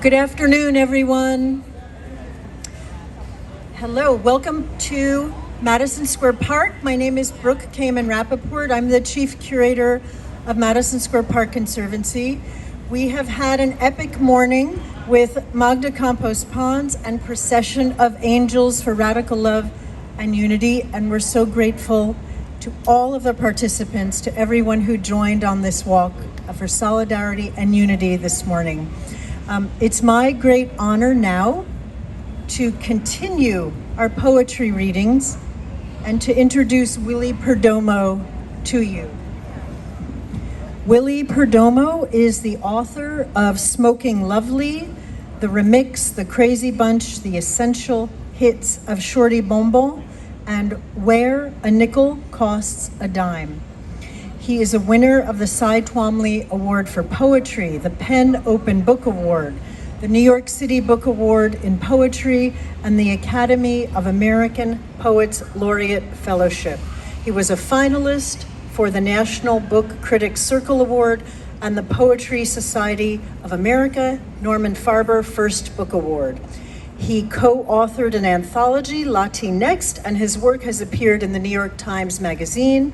Good afternoon, everyone. Hello, welcome to Madison Square Park. My name is Brooke Kamen Rappaport. I'm the Chief Curator of Madison Square Park Conservancy. We have had an epic morning with Magda Campos Pons and Procession of Angels for Radical Love and Unity, and we're so grateful to all of the participants, to everyone who joined on this walk for solidarity and unity this morning. It's my great honor now to continue our poetry readings and to introduce Willie Perdomo to you. Willie Perdomo is the author of Smoking Lovely, The Remix, The Crazy Bunch, The Essential Hits of Shorty Bonbon, and Where a Nickel Costs a Dime. He is a winner of the Twombly Award for Poetry, the Penn Open Book Award, the New York City Book Award in Poetry, and the Academy of American Poets Laureate Fellowship. He was a finalist for the National Book Critics Circle Award and the Poetry Society of America, Norman Farber First Book Award. He co-authored an anthology, Latínext, and his work has appeared in the New York Times Magazine,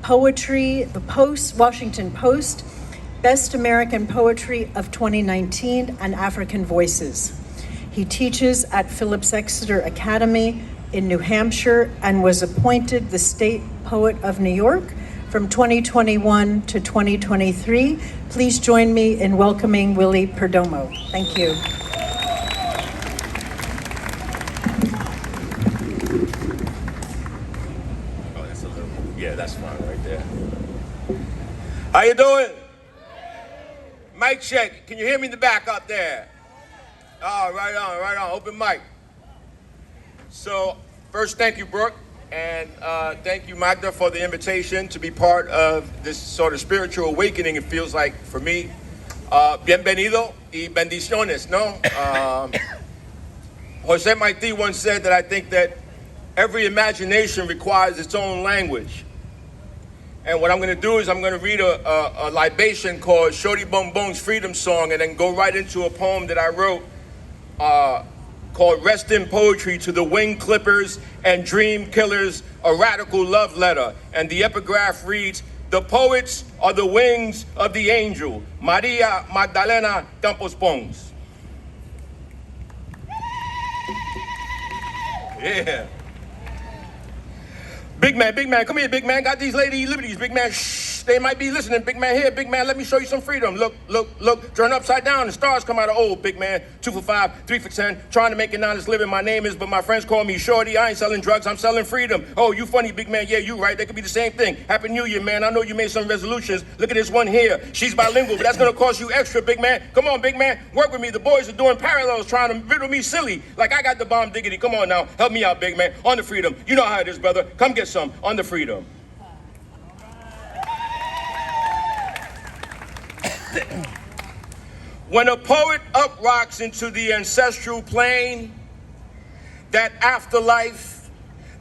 Poetry, The Post, Washington Post, Best American Poetry of 2019, and African Voices. He teaches at Phillips Exeter Academy in New Hampshire and was appointed the State Poet of New York from 2021 to 2023. Please join me in welcoming Willie Perdomo. Thank you. Yeah, that's fine right there. How you doing? Mic check. Can you hear me in the back up there? Oh, right on. Open mic. So, first, thank you, Brooke, and thank you, Magda, for the invitation to be part of this sort of spiritual awakening, it feels like, for me. Bienvenido y bendiciones, no? Jose Marti once said that I think that every imagination requires its own language. And what I'm going to do is I'm going to read a libation called Shorty Bonbon's Freedom Song and then go right into a poem that I wrote called Rest in Poetry to the Wing Clippers and Dream Killers, a Radical Love Letter. And the epigraph reads, the poets are the wings of the angel, Maria Magdalena Campos Pons. Yeah. Big man, come here, big man. Got these lady liberties, big man. Shh, they might be listening. Big man, here, big man, let me show you some freedom. Look, turn upside down, the stars come out of old, big man. 2 for 5, 3 for 10, trying to make an honest living. My name is, but my friends call me Shorty. I ain't selling drugs, I'm selling freedom. Oh, you funny, big man, yeah, you right. They could be the same thing. Happy New Year, man. I know you made some resolutions. Look at this one here. She's bilingual, but that's gonna cost you extra, big man. Come on, big man, work with me. The boys are doing parallels, trying to riddle me silly. Like I got the bomb diggity. Come on now, help me out, big man. On the freedom. You know how it is, brother. Come get some on the freedom. When a poet uprocks into the ancestral plane, that afterlife,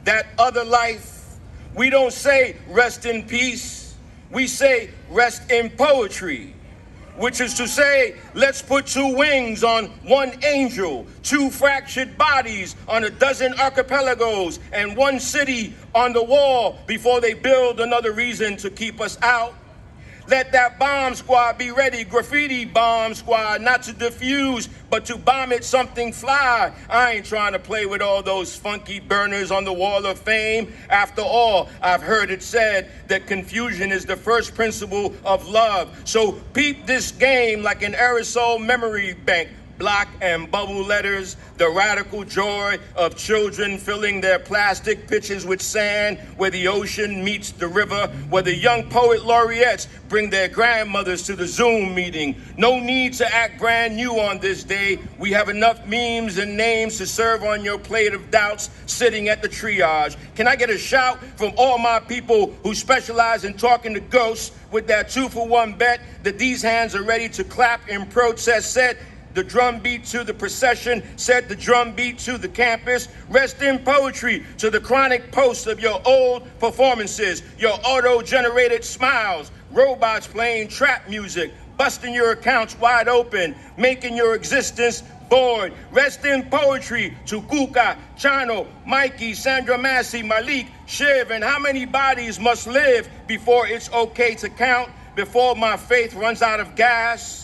that other life, we don't say rest in peace, we say rest in poetry, which is to say, let's put 2 wings on 1 angel, 2 fractured bodies on a dozen archipelagos, and 1 city on the wall before they build another reason to keep us out. Let that bomb squad be ready, graffiti bomb squad, not to defuse, but to bomb it something fly. I ain't trying to play with all those funky burners on the wall of fame. After all, I've heard it said that confusion is the first principle of love. So peep this game like an aerosol memory bank. Block and bubble letters, the radical joy of children filling their plastic pitchers with sand, where the ocean meets the river, where the young poet laureates bring their grandmothers to the Zoom meeting. No need to act brand new on this day. We have enough memes and names to serve on your plate of doubts sitting at the triage. Can I get a shout from all my people who specialize in talking to ghosts with that 2-for-1 bet that these hands are ready to clap in protest? Said the drum beat to the procession, set the drum beat to the campus. Rest in poetry to the chronic posts of your old performances, your auto-generated smiles, robots playing trap music, busting your accounts wide open, making your existence void. Rest in poetry to Kuka, Chano, Mikey, Sandra Massey, Malik, Shiv, and how many bodies must live before it's okay to count, before my faith runs out of gas?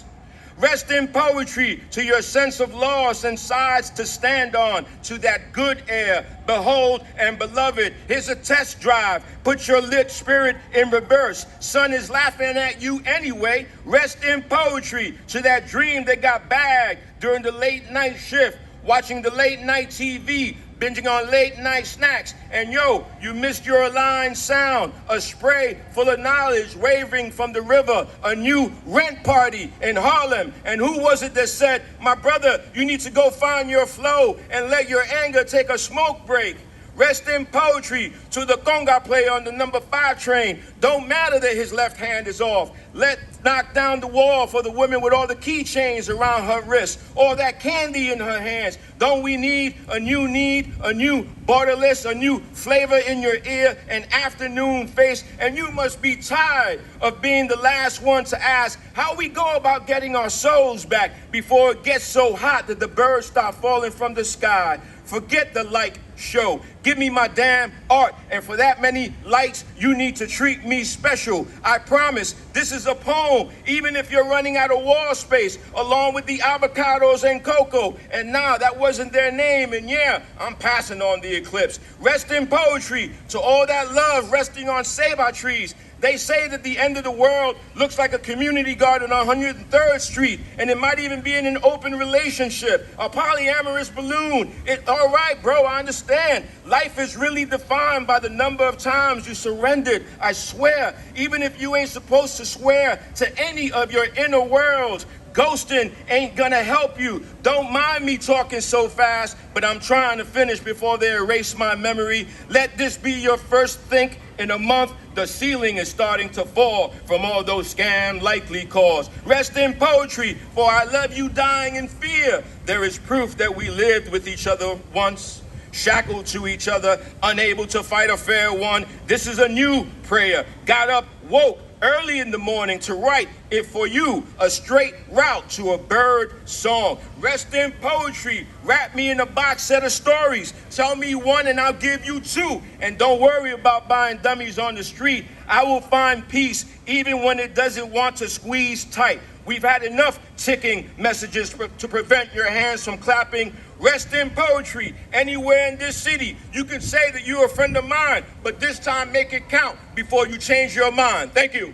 Rest in poetry to your sense of loss and sides to stand on, to that good air. Behold and beloved, here's a test drive. Put your lit spirit in reverse. Sun is laughing at you anyway. Rest in poetry to that dream that got bagged during the late night shift, watching the late night TV, binging on late night snacks, and yo, you missed your aligned sound, a spray full of knowledge waving from the river, a new rent party in Harlem. And who was it that said, my brother, you need to go find your flow and let your anger take a smoke break? Rest in poetry to the conga player on the number 5 train. Don't matter that his left hand is off. Let's knock down the wall for the woman with all the keychains around her wrist, all that candy in her hands. Don't we need, a new borderless, a new flavor in your ear, an afternoon face? And you must be tired of being the last one to ask how we go about getting our souls back before it gets so hot that the birds start falling from the sky. Forget the like show. Give me my damn art. And for that many likes, you need to treat me special. I promise this is a poem, even if you're running out of wall space, along with the avocados and cocoa. And nah, that wasn't their name. And yeah, I'm passing on the eclipse. Rest in poetry to all that love resting on ceiba trees. They say that the end of the world looks like a community garden on 103rd Street, and it might even be in an open relationship, a polyamorous balloon. All right, bro, I understand. Life is really defined by the number of times you surrendered, I swear, even if you ain't supposed to swear to any of your inner worlds. Ghosting ain't gonna help you. Don't mind me talking so fast, but I'm trying to finish before they erase my memory. Let this be your first think in a month. The ceiling is starting to fall from all those scam likely calls. Rest in poetry, for I love you dying in fear. There is proof that we lived with each other once, shackled to each other, unable to fight a fair one. This is a new prayer. Got up, woke early in the morning to write it for you, a straight route to a bird song. Rest in poetry, wrap me in a box set of stories. Tell me one and I'll give you 2. And don't worry about buying dummies on the street. I will find peace even when it doesn't want to squeeze tight. We've had enough ticking messages to prevent your hands from clapping. Rest in poetry. Anywhere in this city, you can say that you're a friend of mine, but this time make it count before you change your mind. Thank you.